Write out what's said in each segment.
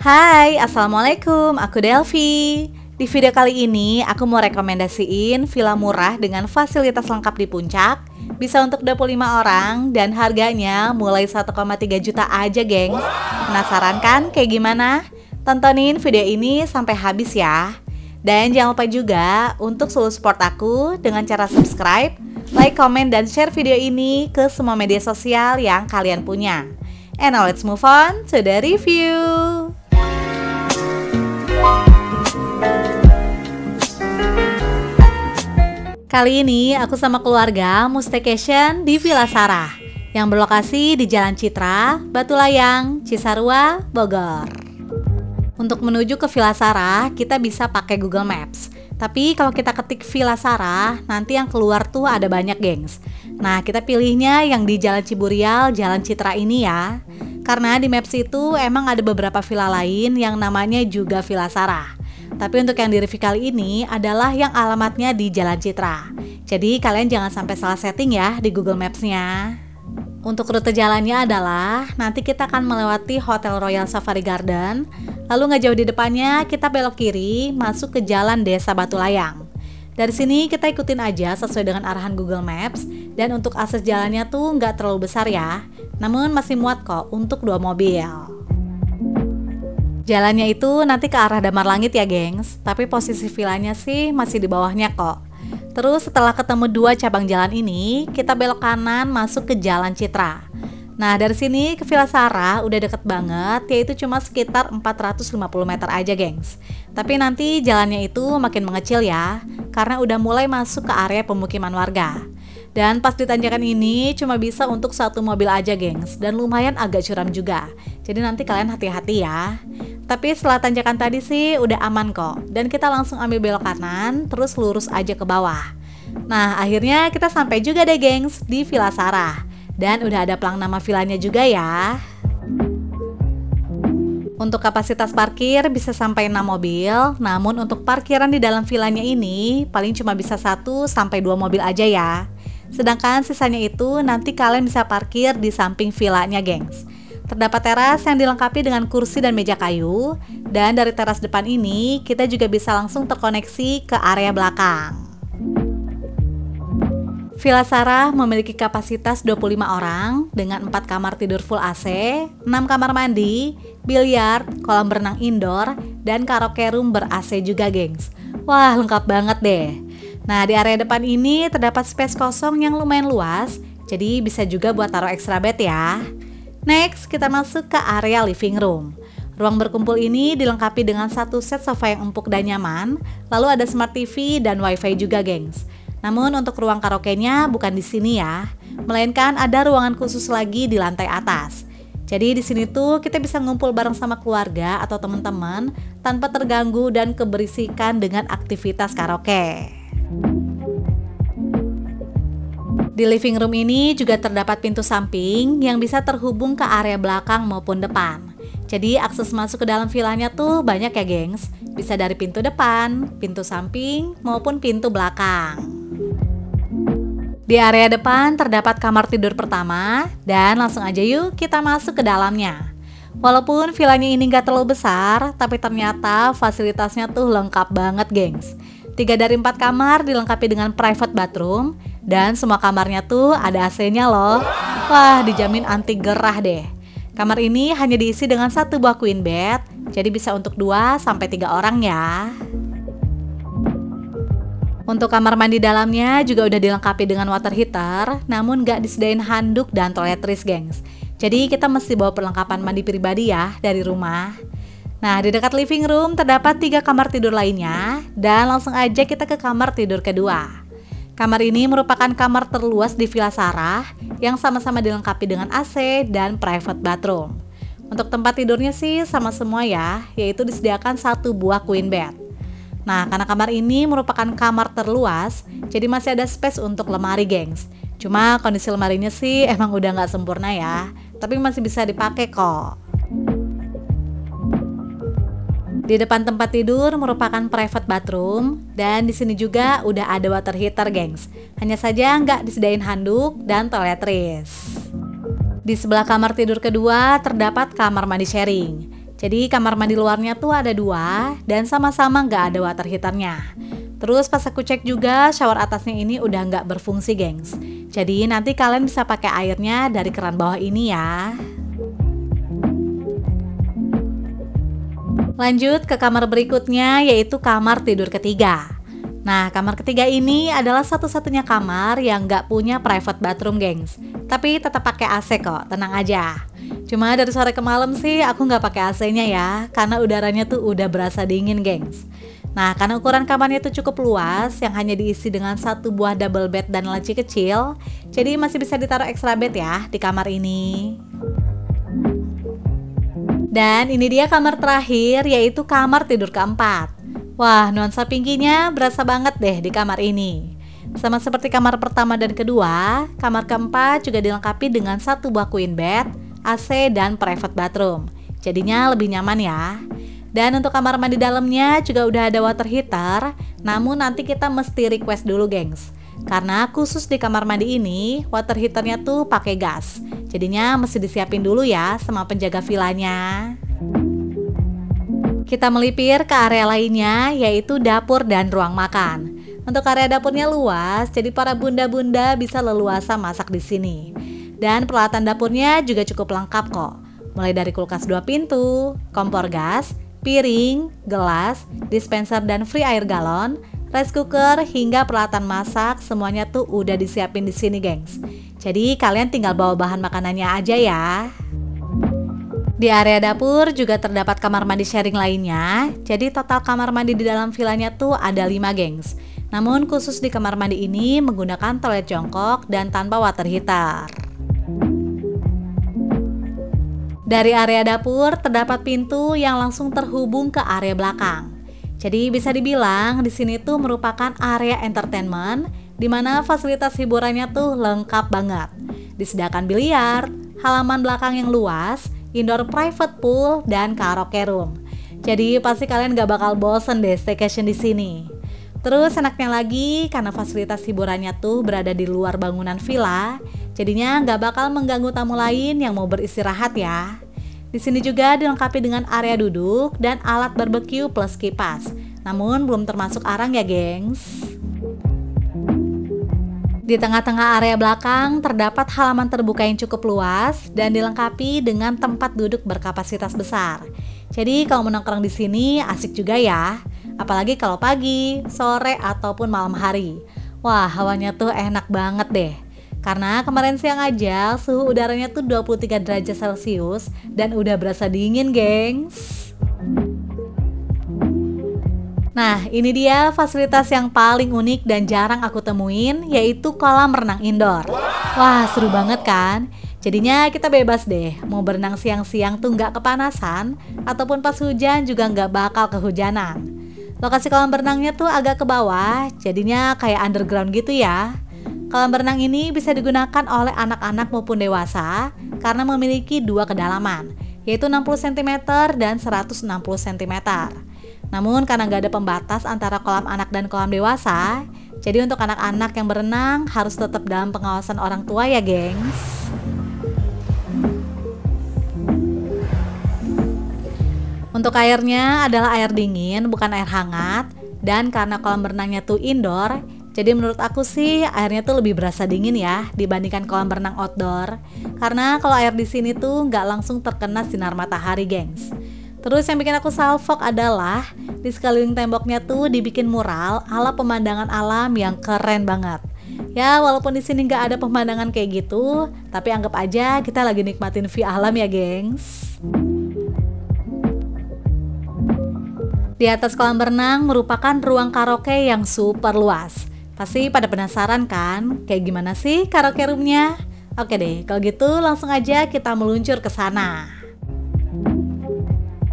Hai, Assalamualaikum, aku Delvi. Di video kali ini, aku mau rekomendasiin villa murah dengan fasilitas lengkap di puncak. Bisa untuk 25 orang dan harganya mulai 1,3 juta aja, gengs. Penasaran kan kayak gimana? Tontonin video ini sampai habis ya. Dan jangan lupa juga untuk selalu support aku dengan cara subscribe, like, komen, dan share video ini ke semua media sosial yang kalian punya. And now let's move on to the review. Kali ini aku sama keluarga mau staycation di Villa Sarah yang berlokasi di Jalan Citra, Batu Layang, Cisarua, Bogor. Untuk menuju ke Villa Sarah, kita bisa pakai Google Maps. Tapi kalau kita ketik Villa Sarah, nanti yang keluar tuh ada banyak, gengs. Nah, kita pilihnya yang di Jalan Ciburial, Jalan Citra ini ya. Karena di Maps itu emang ada beberapa villa lain yang namanya juga Villa Sarah. Tapi untuk yang di review kali ini adalah yang alamatnya di Jalan Citra. Jadi kalian jangan sampai salah setting ya di Google Maps-nya. Untuk rute jalannya adalah nanti kita akan melewati Hotel Royal Safari Garden. Lalu nggak jauh di depannya kita belok kiri masuk ke Jalan Desa Batu Layang. Dari sini kita ikutin aja sesuai dengan arahan Google Maps. Dan untuk akses jalannya tuh nggak terlalu besar ya. Namun masih muat kok untuk 2 mobil. Jalannya itu nanti ke arah Damar Langit ya, gengs. Tapi posisi villanya sih masih di bawahnya kok. Terus setelah ketemu 2 cabang jalan ini, kita belok kanan masuk ke Jalan Citra. Nah, dari sini ke Villa Sarah udah deket banget, yaitu cuma sekitar 450 meter aja, gengs. Tapi nanti jalannya itu makin mengecil ya, karena udah mulai masuk ke area pemukiman warga. Dan pas di tanjakan ini cuma bisa untuk 1 mobil aja, gengs. Dan lumayan agak curam juga. Jadi nanti kalian hati-hati ya. Tapi setelah tanjakan tadi sih udah aman kok. Dan kita langsung ambil belok kanan, terus lurus aja ke bawah. Nah, akhirnya kita sampai juga deh, gengs, di Villa Sarah. Dan udah ada pelang nama villanya juga ya. Untuk kapasitas parkir bisa sampai 6 mobil. Namun untuk parkiran di dalam villanya ini paling cuma bisa 1 sampai 2 mobil aja ya. Sedangkan sisanya itu nanti kalian bisa parkir di samping villanya, gengs. Terdapat teras yang dilengkapi dengan kursi dan meja kayu. Dan dari teras depan ini kita juga bisa langsung terkoneksi ke area belakang. Villa Sarah memiliki kapasitas 25 orang dengan 4 kamar tidur full AC, 6 kamar mandi, biliar, kolam berenang indoor, dan karaoke room ber-AC juga, gengs. Wah, lengkap banget deh. Nah, di area depan ini terdapat space kosong yang lumayan luas, jadi bisa juga buat taruh extra bed ya. Next, kita masuk ke area living room. Ruang berkumpul ini dilengkapi dengan 1 set sofa yang empuk dan nyaman, lalu ada smart TV dan wifi juga, gengs. Namun untuk ruang karaoke-nya bukan di sini ya, melainkan ada ruangan khusus lagi di lantai atas. Jadi di sini tuh kita bisa ngumpul bareng sama keluarga atau teman-teman tanpa terganggu dan keberisikan dengan aktivitas karaoke. Di living room ini juga terdapat pintu samping yang bisa terhubung ke area belakang maupun depan. Jadi akses masuk ke dalam villanya tuh banyak ya, gengs. Bisa dari pintu depan, pintu samping, maupun pintu belakang. Di area depan terdapat kamar tidur pertama, dan langsung aja yuk kita masuk ke dalamnya. Walaupun villanya ini gak terlalu besar, tapi ternyata fasilitasnya tuh lengkap banget, gengs. 3 dari 4 kamar dilengkapi dengan private bathroom, dan semua kamarnya tuh ada AC-nya loh. Wah, dijamin anti gerah deh. Kamar ini hanya diisi dengan 1 buah queen bed, jadi bisa untuk 2 sampai 3 orang ya. Untuk kamar mandi dalamnya juga udah dilengkapi dengan water heater, namun gak disediain handuk dan toiletries, gengs. Jadi kita mesti bawa perlengkapan mandi pribadi ya dari rumah. Nah, di dekat living room terdapat 3 kamar tidur lainnya, dan langsung aja kita ke kamar tidur kedua. Kamar ini merupakan kamar terluas di Villa Sarah yang sama-sama dilengkapi dengan AC dan private bathroom. Untuk tempat tidurnya sih sama semua ya, yaitu disediakan 1 buah queen bed. Nah, karena kamar ini merupakan kamar terluas, jadi masih ada space untuk lemari, gengs. Cuma kondisi lemarinya sih emang udah nggak sempurna ya, tapi masih bisa dipakai kok. Di depan tempat tidur merupakan private bathroom, dan di sini juga udah ada water heater, gengs. Hanya saja nggak disediain handuk dan toiletries. Di sebelah kamar tidur kedua terdapat kamar mandi sharing. Jadi kamar mandi luarnya tuh ada 2 dan sama-sama nggak ada water heaternya. Terus pas aku cek juga shower atasnya ini udah nggak berfungsi gengs. Jadi nanti kalian bisa pakai airnya dari keran bawah ini ya. Lanjut ke kamar berikutnya yaitu kamar tidur ketiga. Nah, kamar ketiga ini adalah satu-satunya kamar yang nggak punya private bathroom, gengs. Tapi tetap pakai AC kok, tenang aja. Cuma dari sore ke malam sih aku nggak pakai AC-nya ya, karena udaranya tuh udah berasa dingin, gengs. Nah, karena ukuran kamarnya tuh cukup luas, yang hanya diisi dengan 1 buah double bed dan laci kecil, jadi masih bisa ditaruh extra bed ya di kamar ini. Dan ini dia kamar terakhir, yaitu kamar tidur keempat. Wah, nuansa pinkinya berasa banget deh di kamar ini. Sama seperti kamar pertama dan kedua, kamar keempat juga dilengkapi dengan 1 buah queen bed, AC, dan private bathroom. Jadinya lebih nyaman ya. Dan untuk kamar mandi dalamnya juga udah ada water heater, namun nanti kita mesti request dulu, gengs. Karena khusus di kamar mandi ini, water heaternya tuh pakai gas. Jadinya mesti disiapin dulu ya sama penjaga villanya. Kita melipir ke area lainnya, yaitu dapur dan ruang makan. Untuk area dapurnya luas, jadi para bunda-bunda bisa leluasa masak di sini. Dan peralatan dapurnya juga cukup lengkap kok. Mulai dari kulkas 2 pintu, kompor gas, piring, gelas, dispenser dan free air galon, rice cooker hingga peralatan masak, semuanya tuh udah disiapin di sini, gengs. Jadi kalian tinggal bawa bahan makanannya aja ya. Di area dapur juga terdapat kamar mandi sharing lainnya. Jadi total kamar mandi di dalam villanya tuh ada 5, gengs. Namun khusus di kamar mandi ini menggunakan toilet jongkok dan tanpa water heater. Dari area dapur terdapat pintu yang langsung terhubung ke area belakang. Jadi bisa dibilang di sini tuh merupakan area entertainment di mana fasilitas hiburannya tuh lengkap banget. Disediakan biliar, halaman belakang yang luas, indoor private pool, dan karaoke room. Jadi pasti kalian gak bakal bosen deh staycation di sini. Terus enaknya lagi karena fasilitas hiburannya tuh berada di luar bangunan villa, jadinya gak bakal mengganggu tamu lain yang mau beristirahat ya. Di sini juga dilengkapi dengan area duduk dan alat barbeque plus kipas. Namun belum termasuk arang ya, gengs. Di tengah-tengah area belakang terdapat halaman terbuka yang cukup luas dan dilengkapi dengan tempat duduk berkapasitas besar. Jadi kalau menongkrong di sini asik juga ya, apalagi kalau pagi, sore ataupun malam hari. Wah, hawanya tuh enak banget deh. Karena kemarin siang aja suhu udaranya tuh 23 derajat Celcius dan udah berasa dingin, gengs. Nah, ini dia fasilitas yang paling unik dan jarang aku temuin, yaitu kolam renang indoor. Wah, seru banget kan? Jadinya kita bebas deh, mau berenang siang-siang tuh nggak kepanasan, ataupun pas hujan juga nggak bakal kehujanan. Lokasi kolam berenangnya tuh agak ke bawah, jadinya kayak underground gitu ya. Kolam berenang ini bisa digunakan oleh anak-anak maupun dewasa, karena memiliki 2 kedalaman, yaitu 60 cm dan 160 cm. Namun karena nggak ada pembatas antara kolam anak dan kolam dewasa, jadi untuk anak-anak yang berenang harus tetap dalam pengawasan orang tua ya, gengs. Untuk airnya adalah air dingin, bukan air hangat. Dan karena kolam berenangnya tuh indoor, jadi menurut aku sih airnya tuh lebih berasa dingin ya dibandingkan kolam berenang outdoor. Karena kalau air di sini tuh nggak langsung terkena sinar matahari, gengs. Terus yang bikin aku salfok adalah di sekeliling temboknya tuh dibikin mural ala pemandangan alam yang keren banget. Ya walaupun di sini nggak ada pemandangan kayak gitu, tapi anggap aja kita lagi nikmatin view alam ya, gengs. Di atas kolam berenang merupakan ruang karaoke yang super luas. Pasti pada penasaran kan, kayak gimana sih karaoke roomnya? Oke deh, kalau gitu langsung aja kita meluncur ke sana.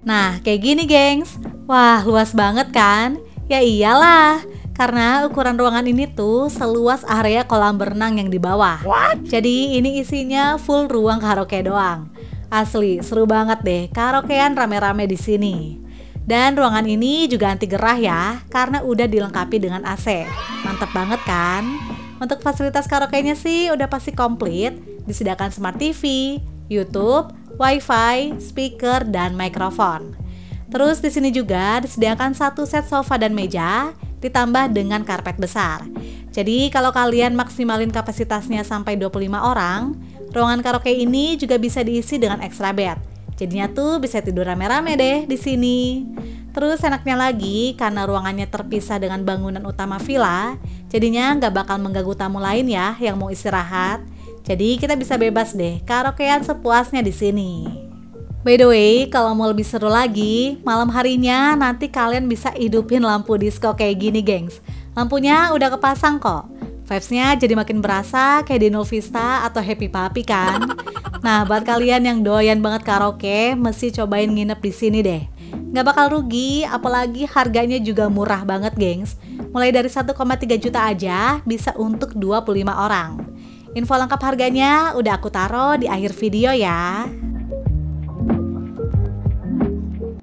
Nah, kayak gini, gengs. Wah, luas banget kan? Ya iyalah, karena ukuran ruangan ini tuh seluas area kolam berenang yang di bawah. Jadi ini isinya full ruang karaoke doang. Asli, seru banget deh karaokean rame-rame di sini. Dan ruangan ini juga anti gerah ya, karena udah dilengkapi dengan AC. Mantap banget kan? Untuk fasilitas karaoke-nya sih udah pasti komplit, disediakan smart TV, YouTube, wifi, speaker, dan mikrofon. Terus di sini juga disediakan satu set sofa dan meja, ditambah dengan karpet besar. Jadi kalau kalian maksimalin kapasitasnya sampai 25 orang, ruangan karaoke ini juga bisa diisi dengan extra bed. Jadinya tuh bisa tidur rame-rame deh di sini. Terus enaknya lagi, karena ruangannya terpisah dengan bangunan utama villa, jadinya nggak bakal mengganggu tamu lain ya yang mau istirahat. Jadi kita bisa bebas deh karaokean sepuasnya di sini. By the way, kalau mau lebih seru lagi, malam harinya nanti kalian bisa hidupin lampu disco kayak gini, gengs. Lampunya udah kepasang kok. Vibes-nya jadi makin berasa kayak di Nul Vista atau Happy Papi kan. Nah, buat kalian yang doyan banget karaoke, mesti cobain nginep di sini deh. Nggak bakal rugi, apalagi harganya juga murah banget, gengs. Mulai dari 1,3 juta aja, bisa untuk 25 orang. Info lengkap harganya udah aku taruh di akhir video ya.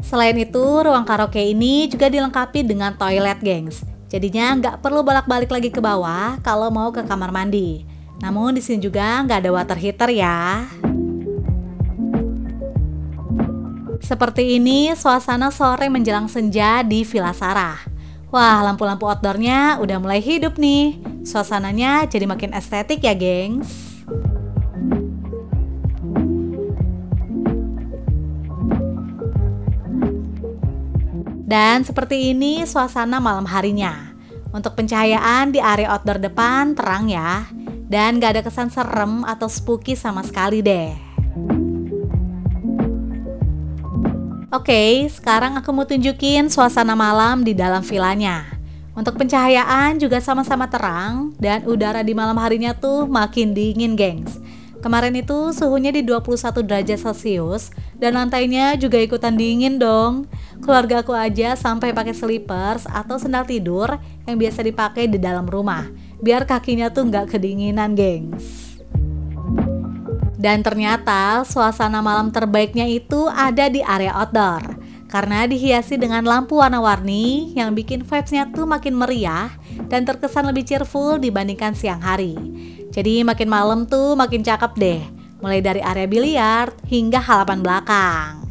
Selain itu, ruang karaoke ini juga dilengkapi dengan toilet, gengs. Jadinya nggak perlu bolak-balik lagi ke bawah kalau mau ke kamar mandi. Namun di sini juga nggak ada water heater ya. Seperti ini suasana sore menjelang senja di Villa Sarah. Wah, lampu-lampu outdoornya udah mulai hidup nih. Suasananya jadi makin estetik ya, gengs. Dan seperti ini suasana malam harinya. Untuk pencahayaan di area outdoor depan terang ya. Dan gak ada kesan serem atau spooky sama sekali deh. Oke, sekarang aku mau tunjukin suasana malam di dalam villanya. Untuk pencahayaan juga sama-sama terang dan udara di malam harinya tuh makin dingin, gengs. Kemarin itu suhunya di 21 derajat Celcius dan lantainya juga ikutan dingin dong. Keluarga aku aja sampai pakai slippers atau sandal tidur yang biasa dipakai di dalam rumah, biar kakinya tuh nggak kedinginan, gengs. Dan ternyata suasana malam terbaiknya itu ada di area outdoor. Karena dihiasi dengan lampu warna-warni yang bikin vibes-nya tuh makin meriah dan terkesan lebih cheerful dibandingkan siang hari. Jadi makin malam tuh makin cakep deh. Mulai dari area biliar hingga halaman belakang.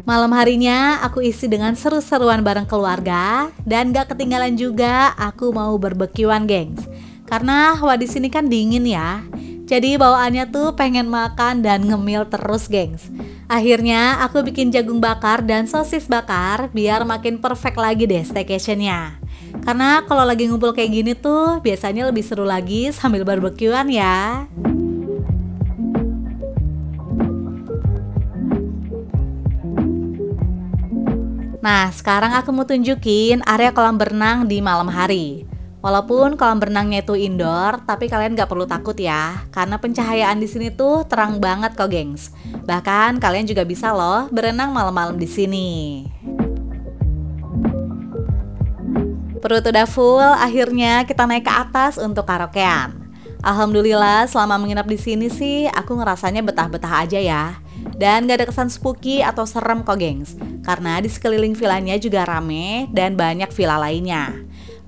Malam harinya aku isi dengan seru-seruan bareng keluarga dan gak ketinggalan juga aku mau barbekyuan, gengs. Karena hawa di sini kan dingin ya. Jadi bawaannya tuh pengen makan dan ngemil terus, gengs. Akhirnya aku bikin jagung bakar dan sosis bakar biar makin perfect lagi deh staycationnya. Karena kalau lagi ngumpul kayak gini tuh biasanya lebih seru lagi sambil barbekyuan ya. Nah, sekarang aku mau tunjukin area kolam berenang di malam hari. Walaupun kolam berenangnya itu indoor, tapi kalian gak perlu takut ya, karena pencahayaan di sini tuh terang banget kok, gengs. Bahkan kalian juga bisa loh berenang malam-malam di sini. Perut udah full, akhirnya kita naik ke atas untuk karaokean. Alhamdulillah selama menginap di sini sih aku ngerasanya betah-betah aja ya. Dan gak ada kesan spooky atau serem kok, gengs. Karena di sekeliling villanya juga rame dan banyak villa lainnya.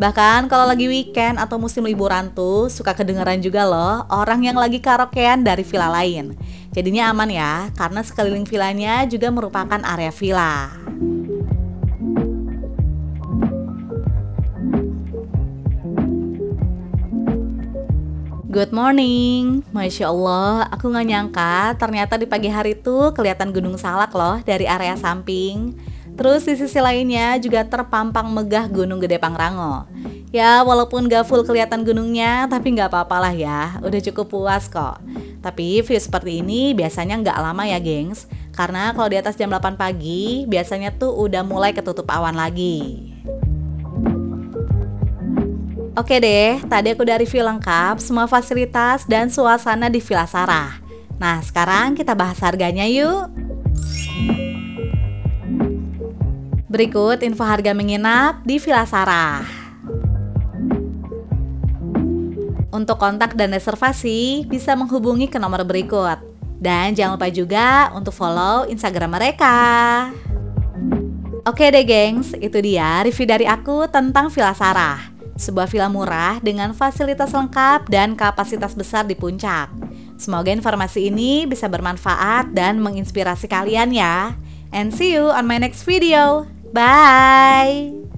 Bahkan kalau lagi weekend atau musim liburan tuh suka kedengeran juga loh orang yang lagi karaokean dari villa lain. Jadinya aman ya, karena sekeliling villanya juga merupakan area villa. Good morning, Masya Allah, aku gak nyangka ternyata di pagi hari tuh kelihatan Gunung Salak loh dari area samping. Terus di sisi lainnya juga terpampang megah Gunung Gede Pangrango. Ya walaupun gak full kelihatan gunungnya, tapi gak apa-apa lah ya, udah cukup puas kok. Tapi view seperti ini biasanya gak lama ya, gengs. Karena kalau di atas jam 8 pagi, biasanya tuh udah mulai ketutup awan lagi. Oke deh, tadi aku udah review lengkap semua fasilitas dan suasana di Villa Sarah. Nah, sekarang kita bahas harganya yuk. Berikut info harga menginap di Villa Sarah. Untuk kontak dan reservasi, bisa menghubungi ke nomor berikut. Dan jangan lupa juga untuk follow Instagram mereka. Oke deh gengs, itu dia review dari aku tentang Villa Sarah. sebuah villa murah dengan fasilitas lengkap dan kapasitas besar di puncak. Semoga informasi ini bisa bermanfaat dan menginspirasi kalian ya. And see you on my next video. Bye!